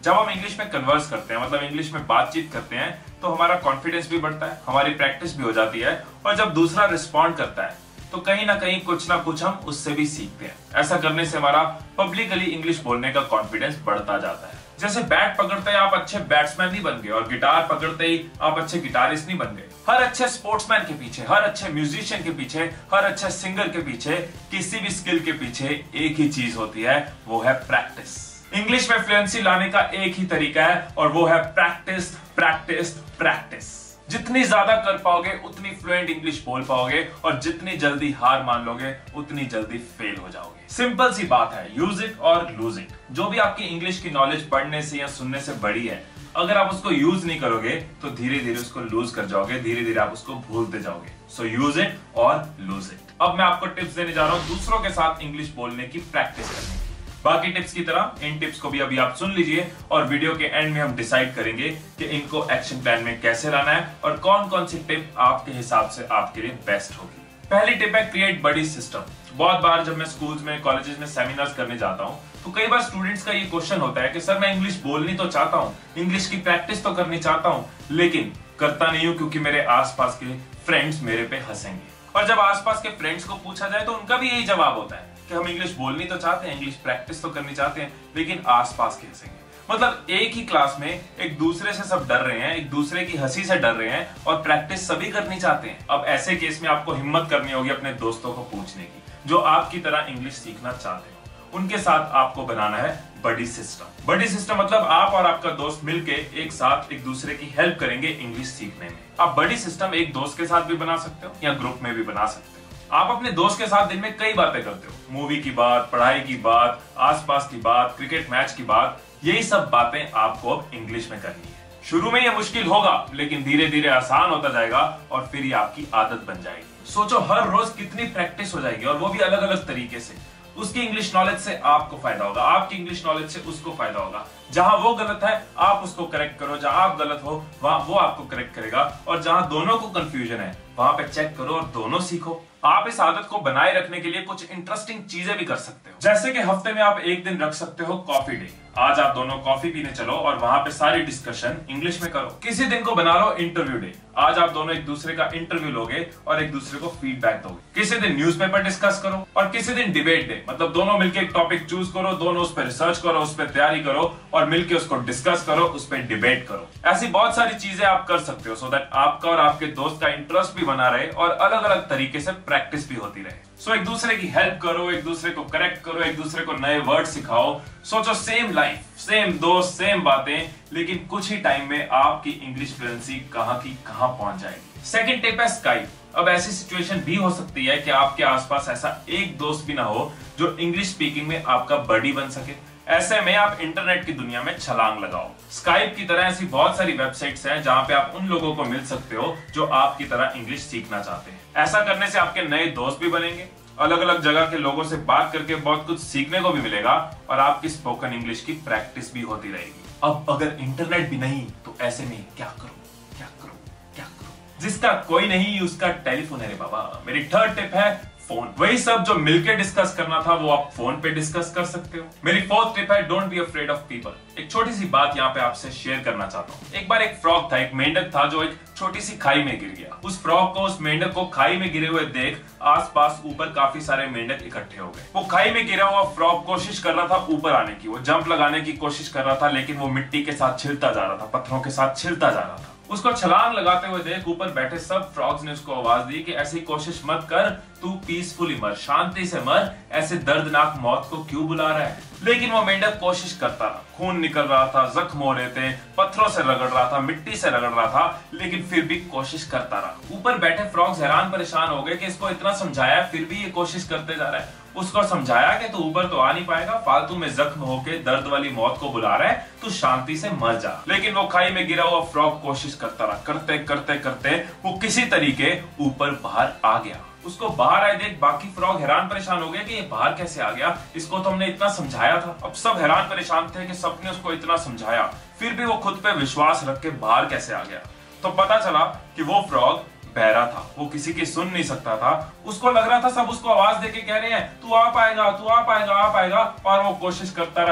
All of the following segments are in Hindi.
जब हम इंग्लिश में कन्वर्स करते हैं, मतलब इंग्लिश में बातचीत करते हैं, तो हमारा कॉन्फिडेंस भी बढ़ता है, हमारी प्रैक्टिस भी हो जाती है, और जब दूसरा रिस्पॉन्ड करता है तो कहीं ना कहीं कुछ ना कुछ हम उससे भी सीखते हैं। ऐसा करने से हमारा पब्लिकली इंग्लिश बोलने का कॉन्फिडेंस बढ़ता जाता है। जैसे बैट पकड़ते ही आप अच्छे बैट्समैन नहीं बन गए, और गिटार पकड़ते ही आप अच्छे गिटारिस्ट नहीं बन गए। हर अच्छे स्पोर्ट्समैन के पीछे, हर अच्छे म्यूजिशियन के पीछे, हर अच्छे सिंगर के पीछे, किसी भी स्किल के पीछे एक ही चीज होती है, वो है प्रैक्टिस। इंग्लिश में फ्लुएंसी लाने का एक ही तरीका है, और वो है प्रैक्टिस, प्रैक्टिस, प्रैक्टिस। जितनी ज्यादा कर पाओगे उतनी फ्लुएंट इंग्लिश बोल पाओगे, और जितनी जल्दी हार मान लोगे उतनी जल्दी फेल हो जाओगे। सिंपल सी बात है, यूज इट और लूज इट। जो भी आपकी इंग्लिश की नॉलेज पढ़ने से या सुनने से बड़ी है, अगर आप उसको यूज नहीं करोगे तो धीरे धीरे उसको लूज कर जाओगे, धीरे धीरे आप उसको भूलते जाओगे। सो यूज इट और लूज इट। अब मैं आपको टिप्स देने जा रहा हूं दूसरों के साथ इंग्लिश बोलने की प्रैक्टिस करने की। बाकी टिप्स की तरह इन टिप्स को भी अभी आप सुन लीजिए, और वीडियो के एंड में हम डिसाइड करेंगे कि इनको एक्शन प्लान में कैसे लाना है, और कौन कौन सी टिप आपके हिसाब से आपके लिए बेस्ट होगी। पहली टिप है क्रिएट बडी सिस्टम। बहुत बार जब मैं स्कूल्स में, कॉलेजेस में सेमिनार्स करने जाता हूं, तो कई बार स्टूडेंट्स का ये क्वेश्चन होता है कि सर मैं इंग्लिश बोलनी तो चाहता हूँ, इंग्लिश की प्रैक्टिस तो करनी चाहता हूँ, लेकिन करता नहीं हूँ क्योंकि मेरे आसपास के फ्रेंड्स मेरे पे हंसेंगे। और जब आसपास के फ्रेंड्स को पूछा जाए तो उनका भी यही जवाब होता है कि हम इंग्लिश बोलनी तो चाहते हैं, इंग्लिश प्रैक्टिस तो करनी चाहते हैं, लेकिन आसपास के हंसेंगे। मतलब एक ही क्लास में एक दूसरे से सब डर रहे हैं, एक दूसरे की हंसी से डर रहे हैं, और प्रैक्टिस सभी करनी चाहते हैं। अब ऐसे केस में आपको हिम्मत करनी होगी अपने दोस्तों को पूछने की, जो आपकी तरह इंग्लिश सीखना चाहते हैं। उनके साथ आपको बनाना है बडी सिस्टम। बडी सिस्टम मतलब आप और आपका दोस्त मिलके एक साथ एक दूसरे की हेल्प करेंगे इंग्लिश सीखने में। आप बडी सिस्टम एक दोस्त के साथ भी बना सकते हो या ग्रुप में भी बना सकते हो। आप अपने दोस्त के साथ दिन में कई बातें करते हो, मूवी की बात, पढ़ाई की बात, आसपास की बात, क्रिकेट मैच की बात। यही सब बातें आपको अब इंग्लिश में करनी है। शुरू में यह मुश्किल होगा, लेकिन धीरे धीरे आसान होता जाएगा, और फिर ये आपकी आदत बन जाएगी। सोचो हर रोज कितनी प्रैक्टिस हो जाएगी, और वो भी अलग अलग तरीके से। उसकी इंग्लिश नॉलेज से आपको फायदा होगा, आपकी इंग्लिश नॉलेज से उसको फायदा होगा। जहां वो गलत है आप उसको करेक्ट करो, जहां आप गलत हो वहां वो आपको करेक्ट करेगा, और जहां दोनों को कंफ्यूजन है वहां पे चेक करो और दोनों सीखो। आप इस आदत को बनाए रखने के लिए कुछ इंटरेस्टिंग चीजें भी कर सकते हो, जैसे कि हफ्ते में आप एक दिन रख सकते हो कॉफी डे। आज आप दोनों कॉफी पीने चलो और वहां पे सारी डिस्कशन इंग्लिश में करो। किसी दिन को बना लो इंटरव्यू डे। आज आप दोनों एक दूसरे का इंटरव्यू लोगे और एक दूसरे को फीडबैक दोगे। किसी दिन न्यूज़पेपर डिस्कस करो, और किसी दिन डिबेट डे, मतलब दोनों मिलकर एक टॉपिक चूज करो, दोनों उस पर रिसर्च करो, उस पर तैयारी करो, और मिलकर उसको डिस्कस करो, उस पर डिबेट करो। ऐसी बहुत सारी चीजें आप कर सकते हो, सो दैट आपका और आपके दोस्त का इंटरेस्ट भी बना रहे और अलग अलग तरीके से प्रैक्टिस भी होती रहे। सो एक दूसरे की हेल्प करो, एक दूसरे को करेक्ट करो, एक दूसरे को नए वर्ड सिखाओ। सोचो सेम लाइफ, सेम दोस्त, सेम बातें, लेकिन कुछ ही टाइम में आपकी इंग्लिश फ्लुएंसी कहां की कहां पहुंच जाएगी। सेकंड टिप है स्काइप। अब ऐसी सिचुएशन भी हो सकती है कि आपके आसपास ऐसा एक दोस्त भी ना हो जो इंग्लिश स्पीकिंग में आपका बडी बन सके। ऐसे में आप इंटरनेट की दुनिया में छलांग लगाओ। स्काइप की तरह ऐसी बहुत सारी वेबसाइट्स हैं जहां पे आप उन लोगों को मिल सकते हो जो आपकी तरह इंग्लिश सीखना चाहते हैं। ऐसा करने से आपके नए दोस्त भी बनेंगे, अलग अलग जगह के लोगों से बात करके बहुत कुछ सीखने को भी मिलेगा, और आपकी स्पोकन इंग्लिश की प्रैक्टिस भी होती रहेगी। अब अगर इंटरनेट भी नहीं तो ऐसे में क्या करो, क्या करो, क्या करो? जिसका कोई नहीं उसका टेलीफोन है रे बाबा। मेरी थर्ड टिप है फोन। वही सब जो मिलकर डिस्कस करना था वो आप फोन पे डिस्कस कर सकते हो। मेरी फोर्थ टिप है don't be afraid of people. एक छोटी सी बात यहाँ पे आपसे शेयर करना चाहता हूँ। एक बार एक फ्रॉग था, एक मेंढक था जो एक छोटी सी खाई में गिर गया। उस फ्रॉग को, उस मेंढक को खाई में गिरे हुए देख आसपास ऊपर काफी सारे मेंढक इकट्ठे हो गए। वो खाई में गिरा हुआ फ्रॉग कोशिश कर रहा था ऊपर आने की, वो जंप लगाने की कोशिश कर रहा था, लेकिन वो मिट्टी के साथ छिलता जा रहा था, पत्थरों के साथ छिलता जा रहा था। उसको छलांग लगाते हुए देख ऊपर बैठे सब फ्रॉग्स ने उसको आवाज दी कि ऐसी कोशिश मत कर, तू पीसफुली मर, शांति से मर, ऐसे दर्दनाक मौत को क्यों बुला रहा है। लेकिन वो मेंढक कोशिश करता रहा, खून निकल रहा था, जख्म हो रहे थे, पत्थरों से रगड़ रहा था, मिट्टी से रगड़ रहा था, लेकिन फिर भी कोशिश करता रहा। ऊपर बैठे फ्रॉग्स हैरान परेशान हो गए कि इसको इतना समझाया फिर भी ये कोशिश करते जा रहा है। उसको समझाया कि तू ऊपर तो आ नहीं पाएगा, फालतू में जख्म होके दर्द वाली मौत को बुला रहा है, तू शांति से मर जा। लेकिन वो खाई में गिरा हुआ फ्रॉग कोशिश करता रहा, करते करते करते वो किसी तरीके ऊपर बाहर आ गया। उसको बाहर आए देख बाकी फ्रॉग हैरान परेशान हो गए कि ये बाहर कैसे आ गया, इसको तो हमने इतना समझाया था। अब सब हैरान परेशान थे कि सबने उसको इतना समझाया, फिर भी वो खुद पे विश्वास रख के बाहर कैसे आ गया। तो पता चला कि वो फ्रॉग बहरा था, वो किसी की सुन नहीं सकता था। उसको लग रहा था सब उसको आवाज देके कह रहे हैं तू आ पाएगा, तू आ पाएगा, आ पाएगा, और वो कोशिश करता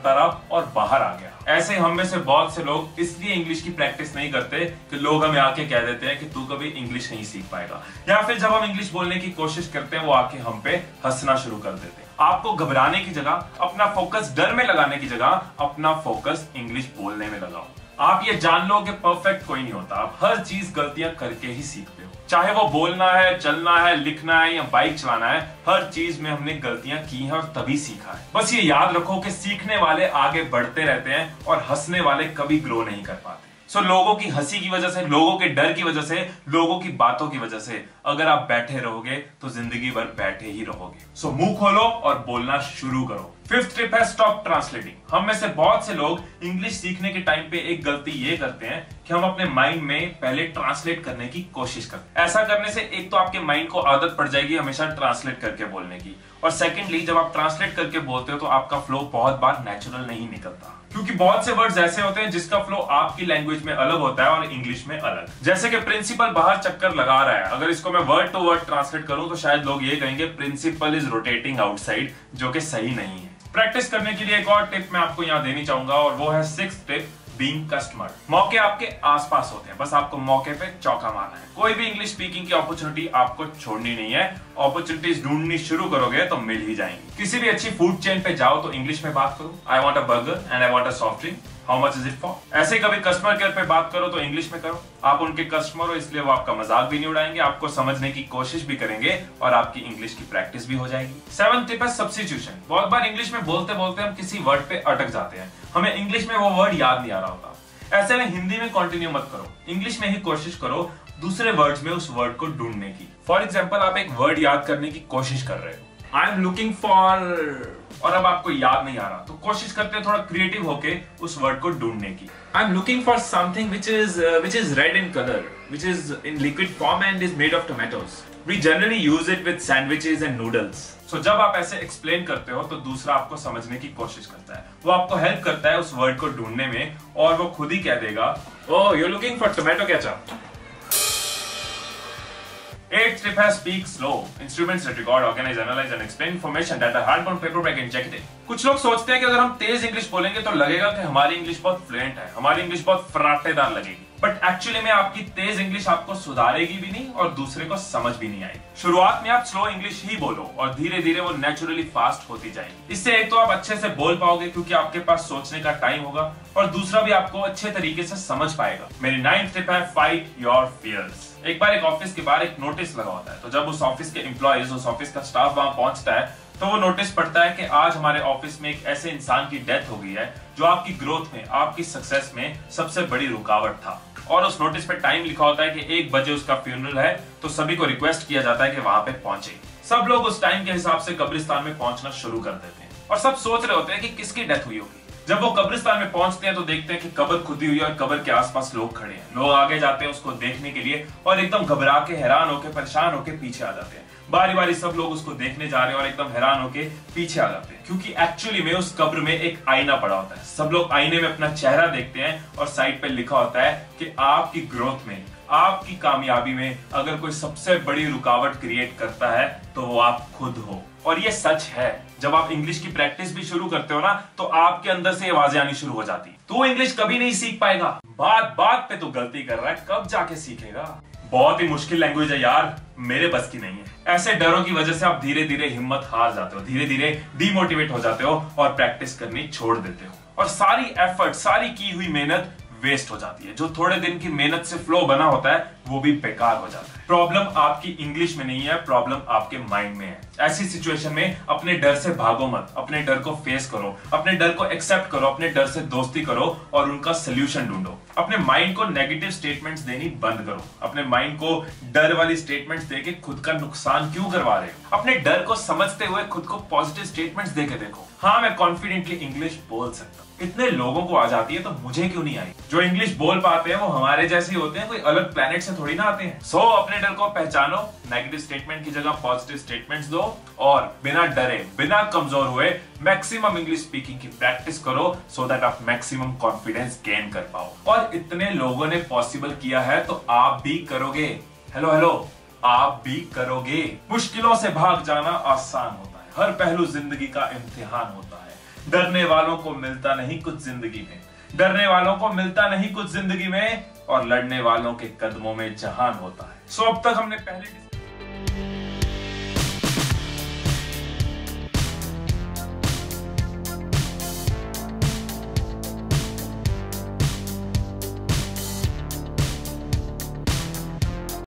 रहा और बाहर आ गया। ऐसे हम में से बहुत से लोग इसलिए इंग्लिश की प्रैक्टिस नहीं करते कि लोग हमें आके कह देते हैं कि तू कभी इंग्लिश नहीं सीख पाएगा, या फिर जब हम इंग्लिश बोलने की कोशिश करते हैं वो आके हम पे हंसना शुरू कर देते हैं। आपको घबराने की जगह, अपना फोकस डर में लगाने की जगह, अपना फोकस इंग्लिश बोलने में लगाओ। आप ये जान लो कि परफेक्ट कोई नहीं होता, आप हर चीज गलतियां करके ही सीखते हो। चाहे वो बोलना है, चलना है, लिखना है या बाइक चलाना है, हर चीज में हमने गलतियां की हैं और तभी सीखा है। बस ये याद रखो कि सीखने वाले आगे बढ़ते रहते हैं और हंसने वाले कभी ग्रो नहीं कर पाते। लोगों की हंसी की वजह से, लोगों के डर की वजह से, लोगों की बातों की वजह से अगर आप बैठे रहोगे तो जिंदगी भर बैठे ही रहोगे। मुंह खोलो और बोलना शुरू करो। फिफ्थ टिप है स्टॉप ट्रांसलेटिंग। हम में से बहुत से लोग इंग्लिश सीखने के टाइम पे एक गलती ये करते हैं कि हम अपने माइंड में पहले ट्रांसलेट करने की कोशिश करते हैं। ऐसा करने से एक तो आपके माइंड को आदत पड़ जाएगी हमेशा ट्रांसलेट करके बोलने की, और सेकेंडली जब आप ट्रांसलेट करके बोलते हो तो आपका फ्लो बहुत बार नेचुरल नहीं निकलता, क्योंकि बहुत से वर्ड्स ऐसे होते हैं जिसका फ्लो आपकी लैंग्वेज में अलग होता है और इंग्लिश में अलग। जैसे कि प्रिंसिपल बाहर चक्कर लगा रहा है, अगर इसको मैं वर्ड टू वर्ड ट्रांसलेट करूं तो शायद लोग ये कहेंगे प्रिंसिपल इज रोटेटिंग आउटसाइड, जो कि सही नहीं है। प्रैक्टिस करने के लिए एक और टिप मैं आपको यहाँ देनी चाहूंगा, और वो है सिक्स्थ टिप, बीइंग कस्टमर। मौके आपके आसपास होते हैं, बस आपको मौके पे चौका मारना है। कोई भी इंग्लिश स्पीकिंग की अपॉर्चुनिटी आपको छोड़नी नहीं है। अपॉर्चुनिटीज ढूंढनी शुरू करोगे तो मिल ही जाएंगी। किसी भी अच्छी फूड चेन पे जाओ तो इंग्लिश में बात करो, I want a burger and I want a soft drink, how much is it for. ऐसे कभी कस्टमर केयर पे बात करो तो इंग्लिश में करो। आप उनके कस्टमर हो इसलिए वो आपका मजाक भी नहीं उड़ाएंगे, आपको समझने की कोशिश भी करेंगे और आपकी इंग्लिश की प्रैक्टिस भी हो जाएगी। सेवंथ टिप है सब्स्टिट्यूशन। बहुत बार इंग्लिश में बोलते बोलते हम किसी वर्ड पे अटक जाते हैं, हमें इंग्लिश में वो वर्ड याद नहीं आ रहा होता। ऐसे में हिंदी में कंटिन्यू मत करो, इंग्लिश में ही कोशिश करो दूसरे वर्ड्स में उस वर्ड को ढूंढने की। फॉर एग्जाम्पल, आप एक वर्ड याद करने की कोशिश कर रहे हो, आई एम लुकिंग फॉर, और अब आपको याद नहीं आ रहा तो कोशिश करते हैं थोड़ा क्रिएटिव होके उस वर्ड को ढूंढने की। I am looking for something which is red in color, which is in liquid form and is made of tomatoes. We generally use it with sandwiches and noodles. जब आप ऐसे एक्सप्लेन करते हो तो दूसरा आपको समझने की कोशिश करता है, वो आपको हेल्प करता है उस वर्ड को ढूंढने में, और वो खुद ही कह देगा oh you are looking for tomato ketchup. Eighth tip है speak slow. Instruments that record, organize, analyze and explain information that are hard on paper by executive. कुछ लोग सोचते हैं कि अगर हम तेज इंग्लिश बोलेंगे तो लगेगा कि हमारी इंग्लिश बहुत फ्लुएंट है, हमारी इंग्लिश बहुत फराटेदार लगेगी, बट एक्चुअली में आपकी तेज इंग्लिश आपको सुधारेगी भी नहीं और दूसरे को समझ भी नहीं आएगी। शुरुआत में आप स्लो इंग्लिश ही बोलो और धीरे धीरे वो नेचुरली फास्ट होती जाएगी। इससे एक तो आप अच्छे से बोल पाओगे क्योंकि आपके पास सोचने का टाइम होगा, और दूसरा भी आपको अच्छे तरीके से समझ पाएगा। मेरी 9th टिप है फाइट योर फियर्स। एक बार एक ऑफिस के बाहर एक नोटिस लगा होता है, तो जब उस ऑफिस के एम्प्लॉइज, उस ऑफिस का स्टाफ वहां पहुंचता है तो वो नोटिस पढ़ता है कि आज हमारे ऑफिस में एक ऐसे इंसान की डेथ हो गई है जो आपकी ग्रोथ में, आपकी सक्सेस में सबसे बड़ी रुकावट था, और उस नोटिस पे टाइम लिखा होता है कि 1 बजे उसका फ्यूनरल है, तो सभी को रिक्वेस्ट किया जाता है कि वहां पे पहुंचे। सब लोग उस टाइम के हिसाब से कब्रिस्तान में पहुंचना शुरू कर देते हैं और सब सोच रहे होते हैं कि किसकी डेथ हुई होगी। जब वो कब्रिस्तान में पहुंचते हैं तो देखते हैं कि कब्र खुदी हुई है और कब्र के आसपास लोग खड़े हैं। लोग आगे जाते हैं उसको देखने के लिए और एकदम घबरा के, हैरान होके, परेशान होके पीछे आ जाते हैं। बारी बारी सब लोग उसको देखने जा रहे हैं और एकदम हैरान होके पीछे आ जाते हैं, क्योंकि एक्चुअली में उस कब्र में एक आईना पड़ा होता है। सब लोग आईने में अपना चेहरा देखते हैं और साइड पे लिखा होता है कि आपकी ग्रोथ में, आपकी कामयाबी में अगर कोई सबसे बड़ी रुकावट क्रिएट करता है तो वो आप खुद हो। और ये सच है, जब आप इंग्लिश की प्रैक्टिस भी शुरू करते हो ना तो आपके अंदर से आवाजें आनी शुरू हो जाती। तू इंग्लिश कभी नहीं सीख पाएगा, बात बात पे तू गलती कर रहा है, कब जाके सीखेगा, बहुत ही मुश्किल लैंग्वेज है यार, मेरे बस की नहीं है। ऐसे डरों की वजह से आप धीरे धीरे हिम्मत हार जाते हो, धीरे धीरे डीमोटिवेट हो जाते हो और प्रैक्टिस करनी छोड़ देते हो, और सारी एफर्ट, सारी की हुई मेहनत वेस्ट हो जाती है। जो थोड़े दिन की मेहनत से फ्लो बना होता है वो भी बेकार हो जाता है। प्रॉब्लम आपकी इंग्लिश में नहीं है, प्रॉब्लम आपके माइंड में है। ऐसी सिचुएशन में अपने डर से भागो मत, अपने डर को फेस करो, अपने डर को एक्सेप्ट करो, अपने डर से दोस्ती करो और उनका सोल्यूशन ढूंढो। अपने माइंड को नेगेटिव स्टेटमेंट्स देनी बंद करो। अपने माइंड को डर वाली स्टेटमेंट्स देके खुद का नुकसान क्यों करवा रहे हो? अपने डर को समझते हुए खुद को पॉजिटिव स्टेटमेंट्स देके देखो, हाँ मैं कॉन्फिडेंटली इंग्लिश बोल सकता हूँ। इतने लोगों को आ जाती है तो मुझे क्यों नहीं आई? जो इंग्लिश बोल पाते हैं वो हमारे जैसे ही होते हैं, कोई अलग प्लेनेट से थोड़ी ना आते हैं। सो अपने डर को पहचानो, नेगेटिव स्टेटमेंट की जगह पॉजिटिव स्टेटमेंट्स दो और बिना डरे, बिना कमजोर हुए मैक्सिमम इंग्लिश स्पीकिंग की प्रैक्टिस करो, सो दैट आप मैक्सिमम कॉन्फिडेंस गेन कर पाओ। और इतने लोगों ने पॉसिबल किया है तो आप भी करोगे। हेलो हेलो, आप भी करोगे। मुश्किलों से भाग जाना आसान होता है, हर पहलू जिंदगी का इम्तिहान होता है। डरने वालों को मिलता नहीं कुछ जिंदगी में, डरने वालों को मिलता नहीं कुछ जिंदगी में, और लड़ने वालों के कदमों में जहान होता है। सो अब तक हमने पहले